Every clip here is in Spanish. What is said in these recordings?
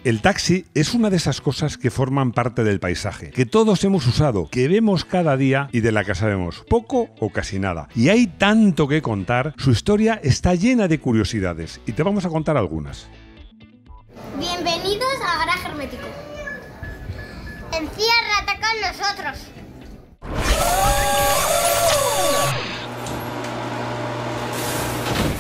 El taxi es una de esas cosas que forman parte del paisaje, que todos hemos usado, que vemos cada día y de la que sabemos poco o casi nada. Y hay tanto que contar, su historia está llena de curiosidades y te vamos a contar algunas. Bienvenidos a Garaje Hermético. Enciérrate con nosotros.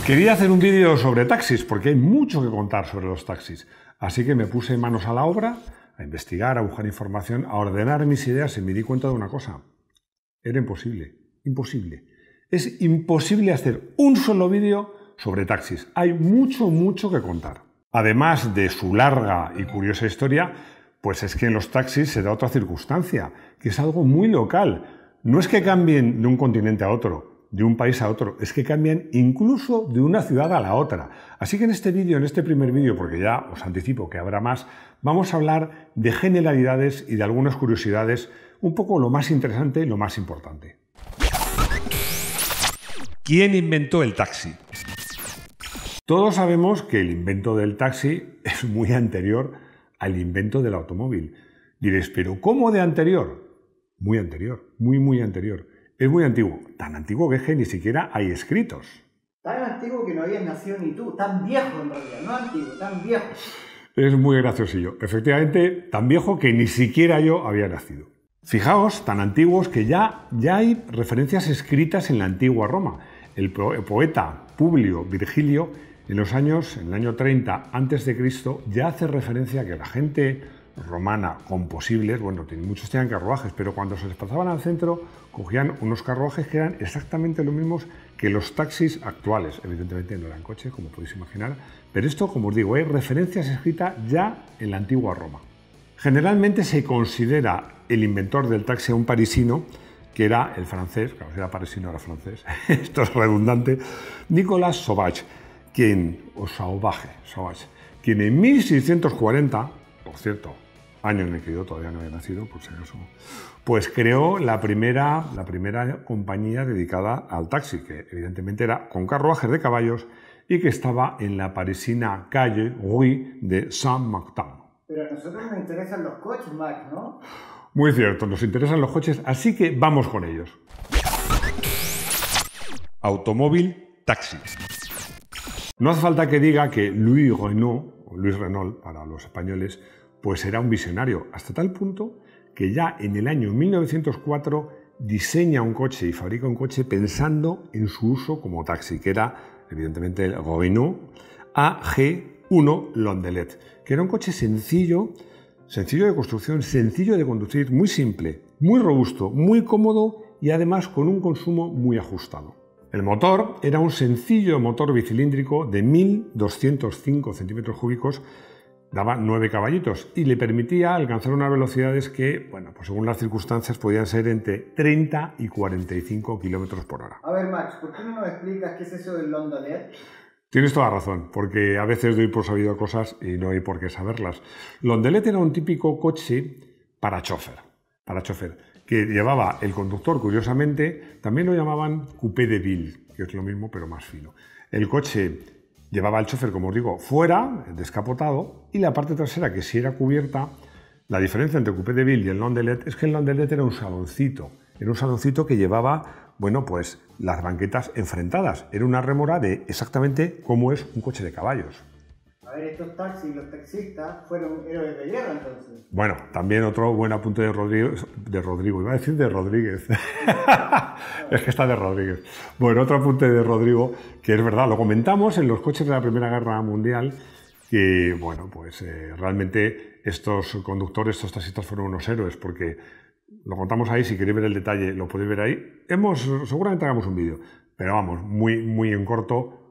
Quería hacer un vídeo sobre taxis porque hay mucho que contar sobre los taxis. Así que me puse manos a la obra, a investigar, a buscar información, a ordenar mis ideas y me di cuenta de una cosa. Era imposible, imposible. Es imposible hacer un solo vídeo sobre taxis. Hay mucho que contar. Además de su larga y curiosa historia, pues es que en los taxis se da otra circunstancia, que es algo muy local. No es que cambien de un continente a otro, de un país a otro, es que cambian incluso de una ciudad a la otra. Así que en este vídeo, en este primer vídeo, porque ya os anticipo que habrá más, vamos a hablar de generalidades y de algunas curiosidades, un poco lo más interesante y lo más importante. ¿Quién inventó el taxi? Todos sabemos que el invento del taxi es muy anterior al invento del automóvil. Diréis, ¿pero cómo de anterior? Muy anterior, muy anterior. Es muy antiguo, tan antiguo que es que ni siquiera hay escritos. Tan antiguo que no habías nacido ni tú, tan viejo en realidad, no antiguo, tan viejo. Es muy graciosillo, efectivamente, tan viejo que ni siquiera yo había nacido. Fijaos, tan antiguos que ya hay referencias escritas en la antigua Roma. El poeta Publio Virgilio, en el año 30 a.C., ya hace referencia a que la gente romana con posibles, bueno, muchos tenían carruajes, pero cuando se desplazaban al centro cogían unos carruajes que eran exactamente lo mismos que los taxis actuales. Evidentemente no eran coches, como podéis imaginar, pero esto, como os digo, hay referencias escritas ya en la antigua Roma. Generalmente se considera el inventor del taxi a un parisino, que era el francés, claro, si era parisino era francés, esto es redundante, Nicolas Sauvage, quien en 1640, por cierto, año en el que yo todavía no había nacido, por si acaso, pues creó la primera compañía dedicada al taxi, que evidentemente era con carruajes de caballos y que estaba en la parisina calle Rue de Saint-Martin. Pero a nosotros nos interesan los coches, Max, ¿no? Muy cierto, nos interesan los coches, así que vamos con ellos. Automóvil, taxi. No hace falta que diga que Louis Renault, para los españoles, pues era un visionario, hasta tal punto que ya en el año 1904 diseña un coche y fabrica un coche pensando en su uso como taxi, que era evidentemente el Renault AG1 Londelet, que era un coche sencillo de construcción, sencillo de conducir, muy simple, muy robusto, muy cómodo y además con un consumo muy ajustado. El motor era un sencillo motor bicilíndrico de 1.205 centímetros cúbicos, daba 9 caballitos y le permitía alcanzar unas velocidades que, bueno, pues según las circunstancias podían ser entre 30 y 45 kilómetros por hora. A ver, Max, ¿por qué no nos explicas qué es eso del Londelet? Tienes toda razón, porque a veces doy por sabido cosas y no hay por qué saberlas. Londelet era un típico coche para chofer, que llevaba el conductor, curiosamente, también lo llamaban coupé de ville, que es lo mismo pero más fino. El coche llevaba al chofer, como os digo, fuera, descapotado, y la parte trasera, que sí era cubierta. La diferencia entre coupé de ville y el Londelet es que el Londelet era un saloncito que llevaba, bueno, pues las banquetas enfrentadas. Era una rémora de exactamente cómo es un coche de caballos. A ver, estos taxis, los taxistas, fueron héroes de guerra, entonces. Bueno, también otro buen apunte de Rodrigo, iba a decir de Rodríguez. Es que está de Rodríguez. Bueno, otro apunte de Rodrigo, que es verdad, lo comentamos en los coches de la Primera Guerra Mundial, que, bueno, pues realmente estos conductores, estos taxistas fueron unos héroes, porque lo contamos ahí, si queréis ver el detalle, lo podéis ver ahí. Seguramente hagamos un vídeo, pero vamos, muy en corto.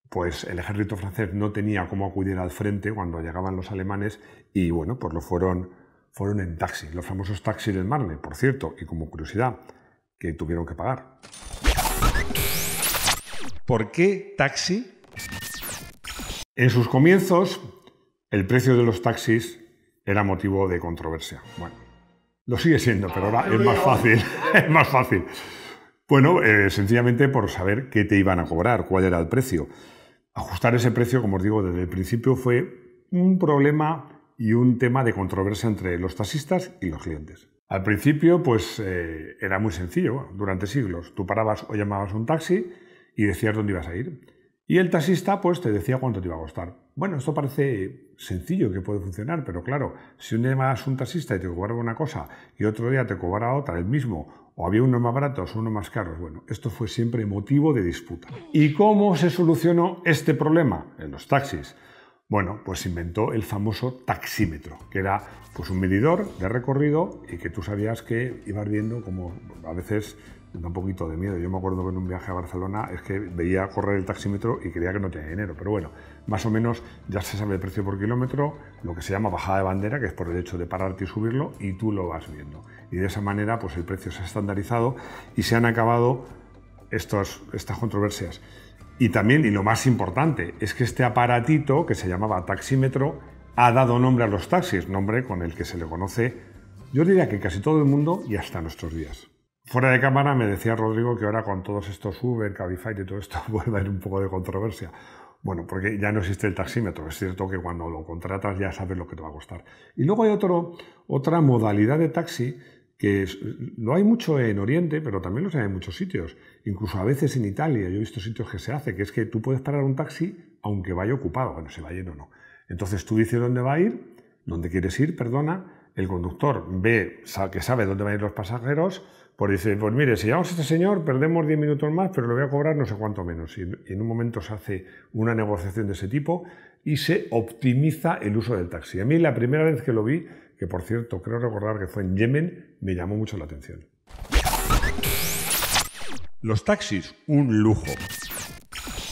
Pues el ejército francés no tenía cómo acudir al frente cuando llegaban los alemanes y, bueno, pues lo fueron en taxi, los famosos taxis del Marne, por cierto, y como curiosidad, que tuvieron que pagar. ¿Por qué taxi? En sus comienzos, el precio de los taxis era motivo de controversia. Bueno, lo sigue siendo, pero ahora es más fácil, es más fácil. Bueno, sencillamente por saber qué te iban a cobrar, cuál era el precio. Ajustar ese precio, como os digo, desde el principio fue un problema y un tema de controversia entre los taxistas y los clientes. Al principio, pues era muy sencillo. Durante siglos, tú parabas o llamabas a un taxi y decías dónde ibas a ir. Y el taxista, pues, te decía cuánto te iba a costar. Bueno, esto parece sencillo, que puede funcionar, pero claro, si un día llamabas a un taxista y te cobraba una cosa y otro día te cobraba otra, el mismo, o había unos más baratos o unos más caros, bueno, esto fue siempre motivo de disputa. ¿Y cómo se solucionó este problema en los taxis? Bueno, pues inventó el famoso taxímetro, que era pues un medidor de recorrido y que tú sabías que ibas viendo como a veces da un poquito de miedo. Yo me acuerdo que en un viaje a Barcelona es que veía correr el taxímetro y creía que no tenía dinero, pero bueno, más o menos ya se sabe el precio por kilómetro, lo que se llama bajada de bandera, que es por el hecho de pararte y subirlo, y tú lo vas viendo. Y de esa manera pues el precio se ha estandarizado y se han acabado estas controversias. Y también, y lo más importante, es que este aparatito, que se llamaba taxímetro, ha dado nombre a los taxis, nombre con el que se le conoce, yo diría que casi todo el mundo y hasta nuestros días. Fuera de cámara me decía Rodrigo que ahora con todos estos Uber, Cabify y todo esto vuelve a haber un poco de controversia. Bueno, porque ya no existe el taxímetro. Es cierto que cuando lo contratas ya sabes lo que te va a costar. Y luego hay otra modalidad de taxi que lo hay mucho en Oriente, pero también lo hay en muchos sitios. Incluso a veces en Italia, yo he visto sitios que se hace, que es que tú puedes parar un taxi aunque vaya ocupado, bueno, se va lleno o no. Entonces tú dices dónde va a ir, dónde quieres ir, perdona, el conductor ve que sabe dónde van a ir los pasajeros, pues dice, pues mire, si llevamos a este señor perdemos 10 minutos más, pero le voy a cobrar no sé cuánto menos. Y en un momento se hace una negociación de ese tipo y se optimiza el uso del taxi. A mí la primera vez que lo vi, que por cierto creo recordar que fue en Yemen, me llamó mucho la atención. Los taxis, un lujo.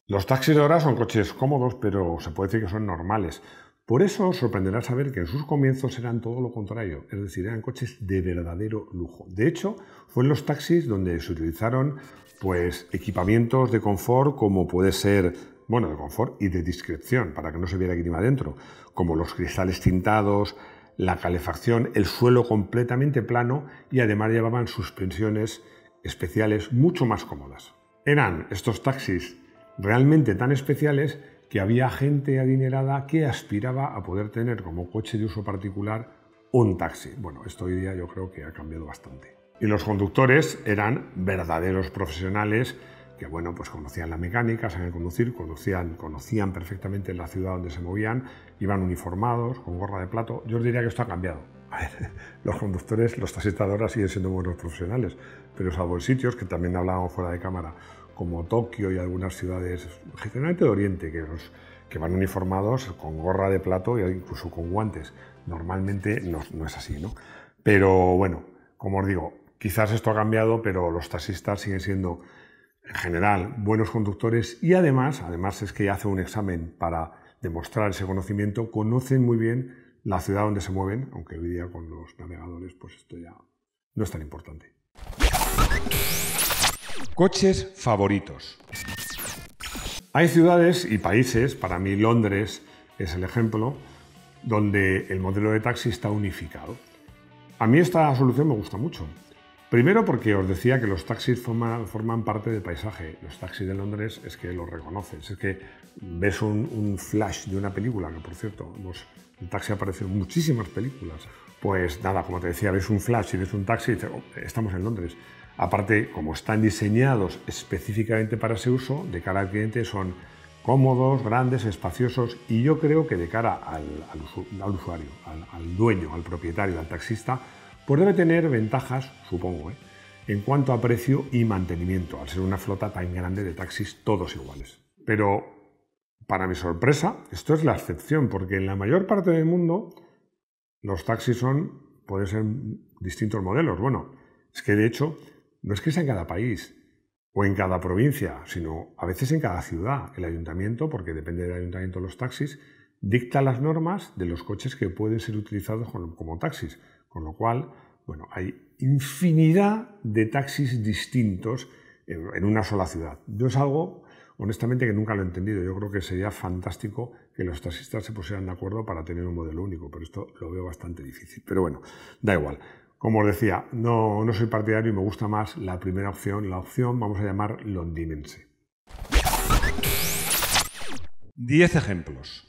Los taxis de ahora son coches cómodos, pero se puede decir que son normales. Por eso os sorprenderá saber que en sus comienzos eran todo lo contrario, es decir, eran coches de verdadero lujo. De hecho, fue en los taxis donde se utilizaron pues, equipamientos de confort como puede ser, bueno, de confort y de discreción, para que no se viera quién iba dentro, como los cristales tintados, la calefacción, el suelo completamente plano y además llevaban suspensiones especiales mucho más cómodas. Eran estos taxis realmente tan especiales que había gente adinerada que aspiraba a poder tener como coche de uso particular un taxi. Bueno, esto hoy día yo creo que ha cambiado bastante. Y los conductores eran verdaderos profesionales que, bueno, pues conocían la mecánica, sabían conducir, conocían perfectamente la ciudad donde se movían, iban uniformados, con gorra de plato. Yo os diría que esto ha cambiado. A ver, los conductores, los taxistas de ahora siguen siendo buenos profesionales, pero salvo en sitios que también hablábamos fuera de cámara, como Tokio y algunas ciudades, generalmente de Oriente, que van uniformados con gorra de plato e incluso con guantes. Normalmente no es así, ¿no? Pero bueno, como os digo, quizás esto ha cambiado, pero los taxistas siguen siendo, en general, buenos conductores y además es que hacen un examen para demostrar ese conocimiento, conocen muy bien la ciudad donde se mueven, aunque hoy día con los navegadores pues esto ya no es tan importante. Coches favoritos. Hay ciudades y países, para mí Londres es el ejemplo, donde el modelo de taxi está unificado. A mí esta solución me gusta mucho. Primero porque os decía que los taxis forman parte del paisaje. Los taxis de Londres es que los reconoces, es que ves un flash de una película, que por cierto, el taxi aparece en muchísimas películas. Pues nada, como te decía, ves un flash y ves un taxi y dices, oh, estamos en Londres. Aparte, como están diseñados específicamente para ese uso, de cara al cliente son cómodos, grandes, espaciosos y yo creo que de cara al usuario, al dueño, al propietario, al taxista, pues debe tener ventajas, supongo, en cuanto a precio y mantenimiento, al ser una flota tan grande de taxis todos iguales. Pero, para mi sorpresa, esto es la excepción, porque en la mayor parte del mundo los taxis pueden ser distintos modelos. Bueno, es que de hecho no es que sea en cada país o en cada provincia, sino a veces en cada ciudad. El ayuntamiento, porque depende del ayuntamiento de los taxis, dicta las normas de los coches que pueden ser utilizados como taxis. Con lo cual, bueno, hay infinidad de taxis distintos en una sola ciudad. Yo es algo, honestamente, que nunca lo he entendido. Yo creo que sería fantástico que los taxistas se pusieran de acuerdo para tener un modelo único, pero esto lo veo bastante difícil. Pero bueno, da igual. Como os decía, no soy partidario y me gusta más la primera opción, la opción, vamos a llamar, londinense. 10 ejemplos.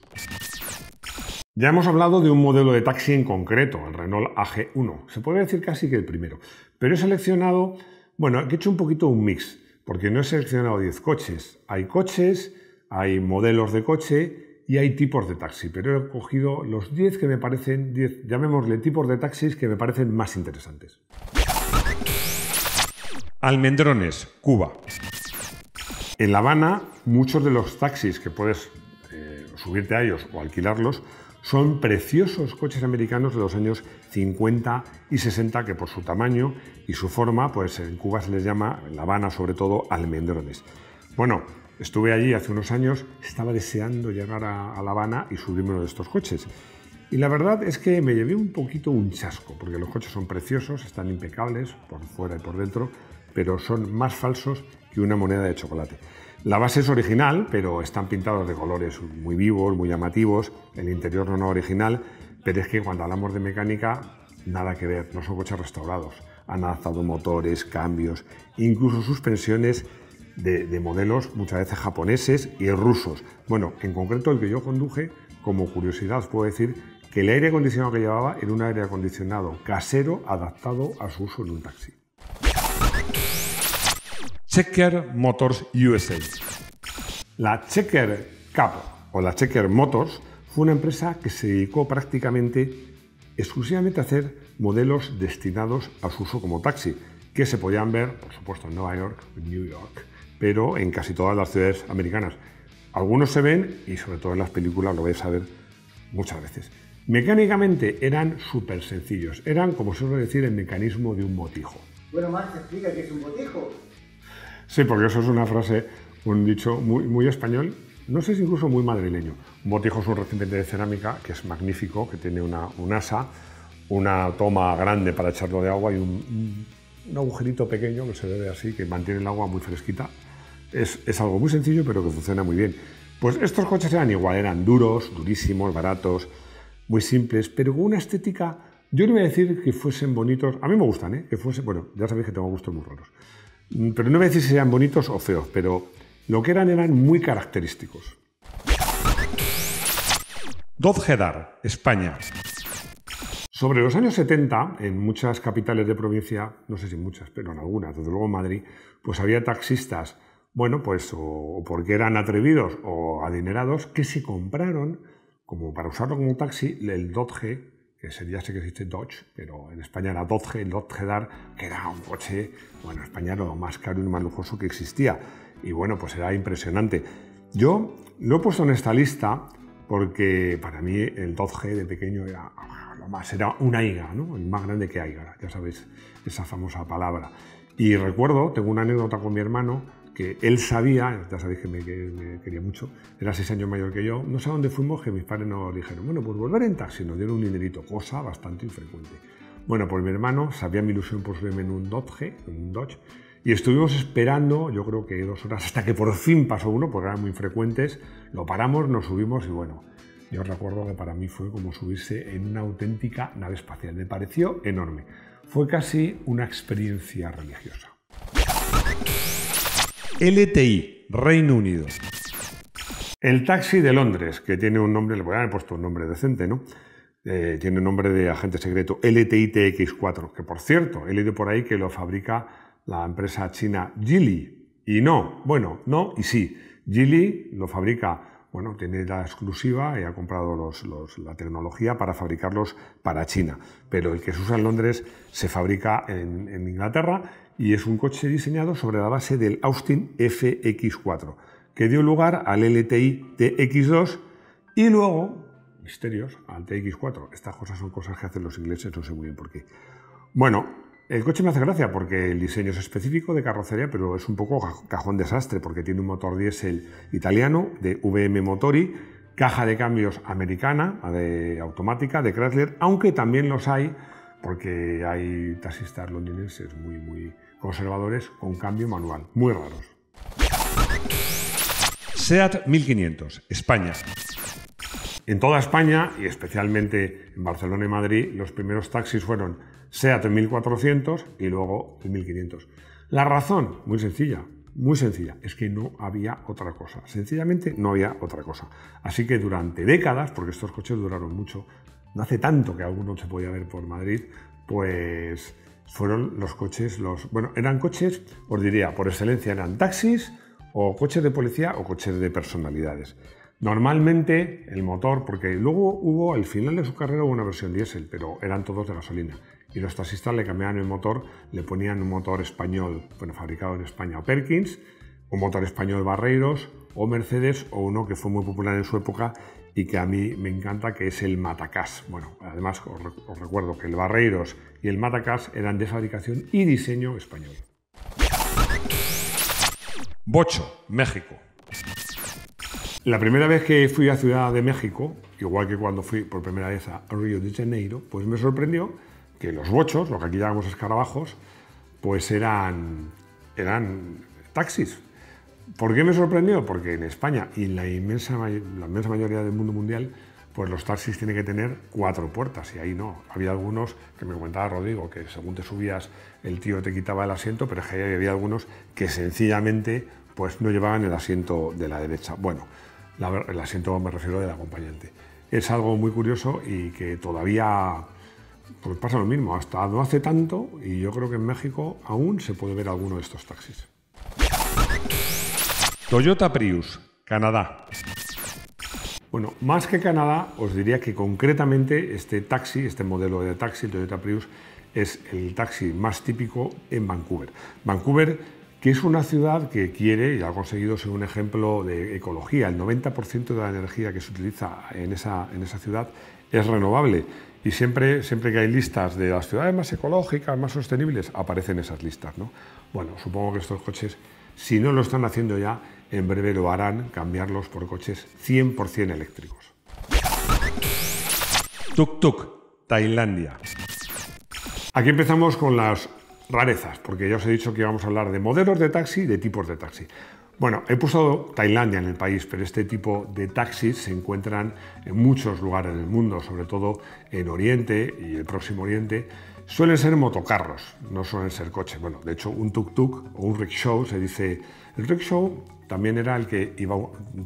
Ya hemos hablado de un modelo de taxi en concreto, el Renault AG1. Se puede decir casi que el primero. Pero he seleccionado, bueno, he hecho un poquito un mix, porque no he seleccionado 10 coches. Hay coches, hay modelos de coche y hay tipos de taxi. Pero he cogido los 10 que me parecen, 10, llamémosle tipos de taxis que me parecen más interesantes. Almendrones, Cuba. En La Habana, muchos de los taxis que puedes subirte a ellos o alquilarlos son preciosos coches americanos de los años 50 y 60 que por su tamaño y su forma, pues en Cuba se les llama, en La Habana sobre todo, almendrones. Bueno, estuve allí hace unos años, estaba deseando llegar a La Habana y subirme uno de estos coches. Y la verdad es que me llevé un poquito un chasco, porque los coches son preciosos, están impecables por fuera y por dentro, pero son más falsos que una moneda de chocolate. La base es original, pero están pintados de colores muy vivos, muy llamativos. El interior no es original, pero es que cuando hablamos de mecánica, nada que ver, no son coches restaurados. Han adaptado motores, cambios, incluso suspensiones de modelos muchas veces japoneses y rusos. Bueno, en concreto el que yo conduje, como curiosidad os puedo decir que el aire acondicionado que llevaba era un aire acondicionado casero adaptado a su uso en un taxi. Checker Motors USA. La Checker Cab o la Checker Motors fue una empresa que se dedicó prácticamente exclusivamente a hacer modelos destinados a su uso como taxi, que se podían ver, por supuesto, en Nueva York, en New York, pero en casi todas las ciudades americanas. Algunos se ven y sobre todo en las películas lo vais a ver muchas veces. Mecánicamente eran súper sencillos, eran, como se suele decir, el mecanismo de un botijo. Bueno, Marc, explica qué es un botijo. Sí, porque eso es una frase, un dicho muy español, no sé si incluso muy madrileño. Un botijo es un recipiente de cerámica que es magnífico, que tiene un asa, una toma grande para echarlo de agua y un agujerito pequeño que se ve así, que mantiene el agua muy fresquita. Es algo muy sencillo, pero que funciona muy bien. Pues estos coches eran igual, eran duros, durísimos, baratos, muy simples, pero con una estética, yo no voy a decir que fuesen bonitos, a mí me gustan, que fuesen, bueno, ya sabéis que tengo gustos muy raros. Pero no voy a decir si sean bonitos o feos, pero lo que eran muy característicos. Dodge Dart, España. Sobre los años 70, en muchas capitales de provincia, no sé si muchas, pero en algunas, desde luego en Madrid, pues había taxistas, bueno, pues o porque eran atrevidos o adinerados, que se compraron, como para usarlo como taxi, el Dodge, que ya sé que existe Dodge, pero en España era Dodge, el Dodge Dart, que era un coche, bueno, en España era lo más caro y más lujoso que existía. Y bueno, pues era impresionante. Yo lo he puesto en esta lista porque para mí el Dodge de pequeño era lo más, era un Aiga, ¿no? El más grande que Aiga, ya sabéis esa famosa palabra. Y recuerdo, tengo una anécdota con mi hermano, que él sabía, ya sabéis que me quería mucho, era 6 años mayor que yo, no sé a dónde fuimos, que mis padres nos dijeron, bueno, pues volver en taxi, nos dieron un dinerito, cosa bastante infrecuente. Bueno, pues mi hermano sabía mi ilusión por subirme en un Dodge, y estuvimos esperando, yo creo que 2 horas, hasta que por fin pasó uno, porque eran muy frecuentes, lo paramos, nos subimos y bueno, yo recuerdo que para mí fue como subirse en una auténtica nave espacial, me pareció enorme, fue casi una experiencia religiosa. LTI, Reino Unido. El taxi de Londres, que tiene un nombre, le voy a haber puesto un nombre decente, ¿no? Tiene un nombre de agente secreto, LTI TX4, que por cierto, he leído por ahí que lo fabrica la empresa china Geely. Y no, bueno, no y sí. Geely lo fabrica, bueno, tiene la exclusiva y ha comprado la tecnología para fabricarlos para China. Pero el que se usa en Londres se fabrica en Inglaterra y es un coche diseñado sobre la base del Austin FX4, que dio lugar al LTI TX2 y luego, misterios, al TX4. Estas cosas son cosas que hacen los ingleses, no sé muy bien por qué. Bueno, el coche me hace gracia porque el diseño es específico de carrocería, pero es un poco cajón desastre porque tiene un motor diésel italiano de VM Motori, caja de cambios americana, automática, de Chrysler, aunque también los hay porque hay taxistas londinenses muy conservadores con cambio manual, muy raros. SEAT 1500, España. En toda España, y especialmente en Barcelona y Madrid, los primeros taxis fueron SEAT 1400 y luego el 1500. La razón, muy sencilla, muy sencilla, es que no había otra cosa. Sencillamente no había otra cosa. Así que durante décadas, porque estos coches duraron mucho, no hace tanto que alguno se podía ver por Madrid, pues fueron los coches, bueno, eran coches, os diría, por excelencia eran taxis o coches de policía o coches de personalidades. Normalmente el motor, porque luego hubo, al final de su carrera hubo una versión diésel, pero eran todos de gasolina. Y los taxistas le cambiaban el motor, le ponían un motor español, bueno, fabricado en España, o Perkins, un motor español Barreiros, o Mercedes, o uno que fue muy popular en su época y que a mí me encanta, que es el Matacás. Bueno, además os recuerdo que el Barreiros y el Matacás eran de fabricación y diseño español. Bocho, México. La primera vez que fui a Ciudad de México, igual que cuando fui por primera vez a Río de Janeiro, pues me sorprendió que los bochos, lo que aquí llamamos escarabajos, pues eran taxis. ¿Por qué me sorprendió? Porque en España y en la inmensa mayoría del mundo mundial, pues los taxis tienen que tener 4 puertas y ahí no. Había algunos que me comentaba Rodrigo, que según te subías el tío te quitaba el asiento, pero es que había algunos que sencillamente pues no llevaban el asiento de la derecha. Bueno, el asiento me refiero del acompañante. Es algo muy curioso y que todavía pues pasa lo mismo, hasta no hace tanto, y yo creo que en México aún se puede ver alguno de estos taxis. Toyota Prius, Canadá. Bueno, más que Canadá, os diría que concretamente este taxi, este modelo de taxi, Toyota Prius, es el taxi más típico en Vancouver. Vancouver, que es una ciudad que quiere y ha conseguido ser un ejemplo de ecología. El 90% de la energía que se utiliza en esa ciudad es renovable. Y siempre que hay listas de las ciudades más ecológicas, más sostenibles, aparecen esas listas, ¿no? Bueno, supongo que estos coches, si no lo están haciendo ya, en breve lo harán, cambiarlos por coches 100% eléctricos. Tuk Tuk, Tailandia. Aquí empezamos con las rarezas, porque ya os he dicho que íbamos a hablar de modelos de taxi y de tipos de taxi. Bueno, he puesto Tailandia en el país, pero este tipo de taxis se encuentran en muchos lugares del mundo, sobre todo en Oriente y el Próximo Oriente. Suelen ser motocarros, no suelen ser coches. Bueno, de hecho, un tuk-tuk o un rickshaw se dice. El rickshaw también era el que iba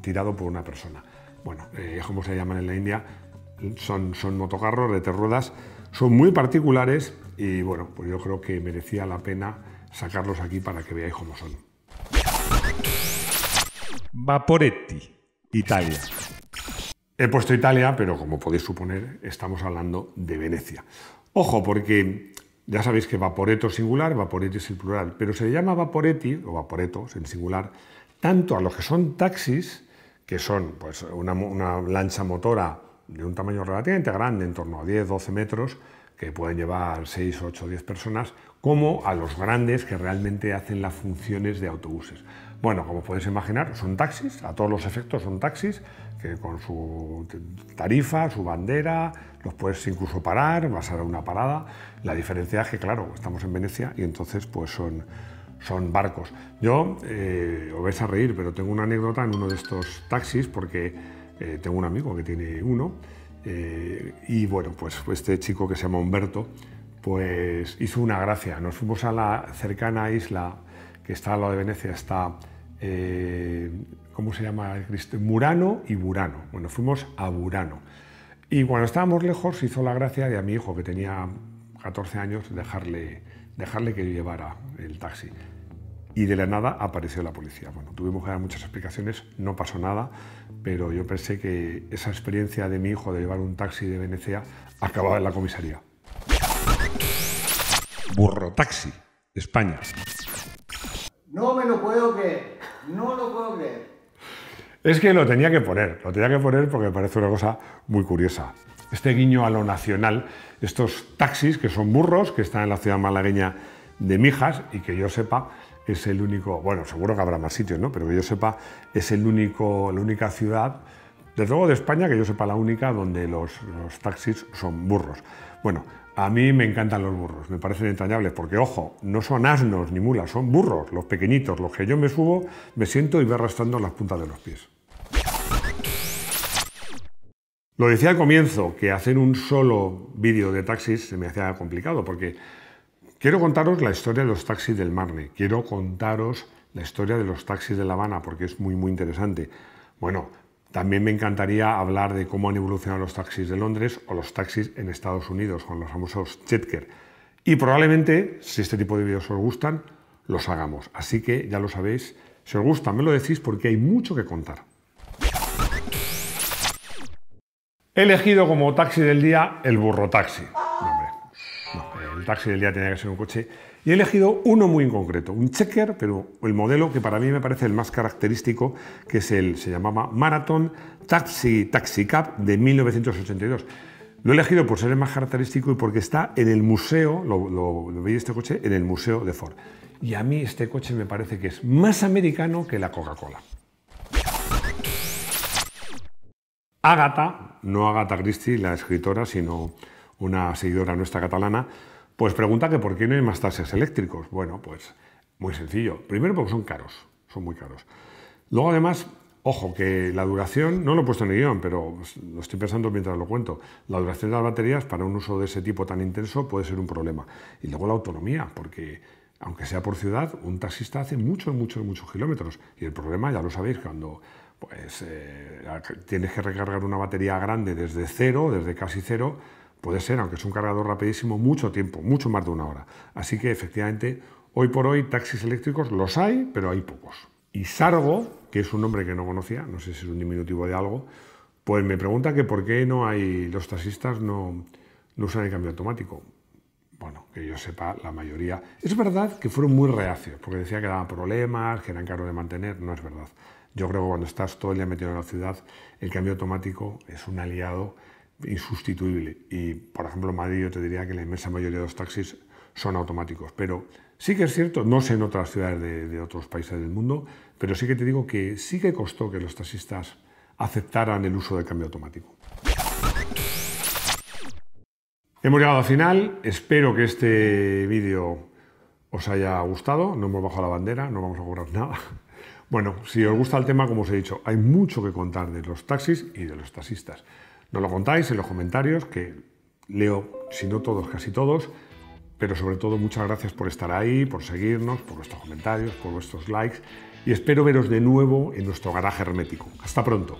tirado por una persona. Bueno, como se llaman en la India, son motocarros de 3 ruedas, son muy particulares y bueno, pues yo creo que merecía la pena sacarlos aquí para que veáis cómo son. Vaporetti, Italia. He puesto Italia, pero como podéis suponer, estamos hablando de Venecia. Ojo, porque ya sabéis que Vaporetto es singular, Vaporetti es el plural, pero se le llama Vaporetti, o Vaporettos en singular, tanto a los que son taxis, que son pues, una lancha motora de un tamaño relativamente grande, en torno a 10-12 metros, que pueden llevar 6, 8, 10 personas, como a los grandes que realmente hacen las funciones de autobuses. Bueno, como podéis imaginar, son taxis, a todos los efectos son taxis, que con su tarifa, su bandera, los puedes incluso parar, vas a una parada. La diferencia es que, claro, estamos en Venecia y entonces pues son barcos. Yo, os vais a reír, pero tengo una anécdota en uno de estos taxis, porque tengo un amigo que tiene uno, y bueno, pues este chico que se llama Humberto, pues hizo una gracia. Nos fuimos a la cercana isla que está al lado de Venecia, está, ¿cómo se llama? Murano y Burano. Bueno, fuimos a Burano. Y cuando estábamos lejos hizo la gracia de a mi hijo, que tenía 14 años, dejarle que llevara el taxi. Y de la nada apareció la policía. Bueno, tuvimos que dar muchas explicaciones, no pasó nada, pero yo pensé que esa experiencia de mi hijo de llevar un taxi de Venecia acababa en la comisaría. Burrotaxi, España. No me lo puedo creer, no lo puedo creer. Es que lo tenía que poner porque me parece una cosa muy curiosa. Este guiño a lo nacional, estos taxis que son burros, que están en la ciudad malagueña de Mijas, y que yo sepa es el único, bueno, seguro que habrá más sitios, ¿no? Pero que yo sepa es la única ciudad, desde luego de España, que yo sepa la única donde los taxis son burros. Bueno, a mí me encantan los burros, me parecen entrañables, porque, ojo, no son asnos ni mulas, son burros, los pequeñitos, los que yo me subo, me siento y voy arrastrando las puntas de los pies. Lo decía al comienzo, que hacer un solo vídeo de taxis se me hacía complicado, porque quiero contaros la historia de los taxis del Marne, quiero contaros la historia de los taxis de La Habana, porque es muy interesante. Bueno, también me encantaría hablar de cómo han evolucionado los taxis de Londres o los taxis en Estados Unidos, con los famosos Chetker. Y probablemente, si este tipo de vídeos os gustan, los hagamos. Así que ya lo sabéis, si os gusta me lo decís porque hay mucho que contar. He elegido como taxi del día el burro taxi. No, hombre, no, el taxi del día tenía que ser un coche. Y he elegido uno muy en concreto, un Checker, pero el modelo que para mí me parece el más característico, que es se llamaba Marathon Taxi Cab de 1982. Lo he elegido por ser el más característico y porque está en el museo, lo veis este coche, en el museo de Ford. Y a mí este coche me parece que es más americano que la Coca-Cola. Ágata, no Agatha Christie, la escritora, sino una seguidora nuestra catalana, pues pregunta que por qué no hay más taxis eléctricos. Bueno, pues muy sencillo. Primero porque son caros, son muy caros. Luego además, ojo, que la duración, no lo he puesto en el guión, pero lo estoy pensando mientras lo cuento, la duración de las baterías para un uso de ese tipo tan intenso puede ser un problema. Y luego la autonomía, porque aunque sea por ciudad, un taxista hace muchos kilómetros. Y el problema, ya lo sabéis, cuando pues, tienes que recargar una batería grande desde cero, desde casi cero, puede ser, aunque es un cargador rapidísimo, mucho tiempo, mucho más de una hora. Así que efectivamente, hoy por hoy taxis eléctricos los hay, pero hay pocos. Y Sargo, que es un nombre que no conocía, no sé si es un diminutivo de algo, pues me pregunta que por qué no hay, los taxistas no usan el cambio automático. Bueno, que yo sepa, la mayoría. Es verdad que fueron muy reacios, porque decía que daban problemas, que eran caros de mantener. No es verdad. Yo creo que cuando estás todo el día metido en la ciudad, el cambio automático es un aliado insustituible. Y, por ejemplo, en Madrid yo te diría que la inmensa mayoría de los taxis son automáticos. Pero sí que es cierto, no sé en otras ciudades de otros países del mundo, pero sí que te digo que sí que costó que los taxistas aceptaran el uso del cambio automático. Hemos llegado al final, espero que este vídeo os haya gustado, no hemos bajado la bandera, no vamos a cobrar nada. Bueno, si os gusta el tema, como os he dicho, hay mucho que contar de los taxis y de los taxistas. Nos lo contáis en los comentarios, que leo, si no todos, casi todos, pero sobre todo muchas gracias por estar ahí, por seguirnos, por vuestros comentarios, por vuestros likes, y espero veros de nuevo en nuestro garaje hermético. Hasta pronto.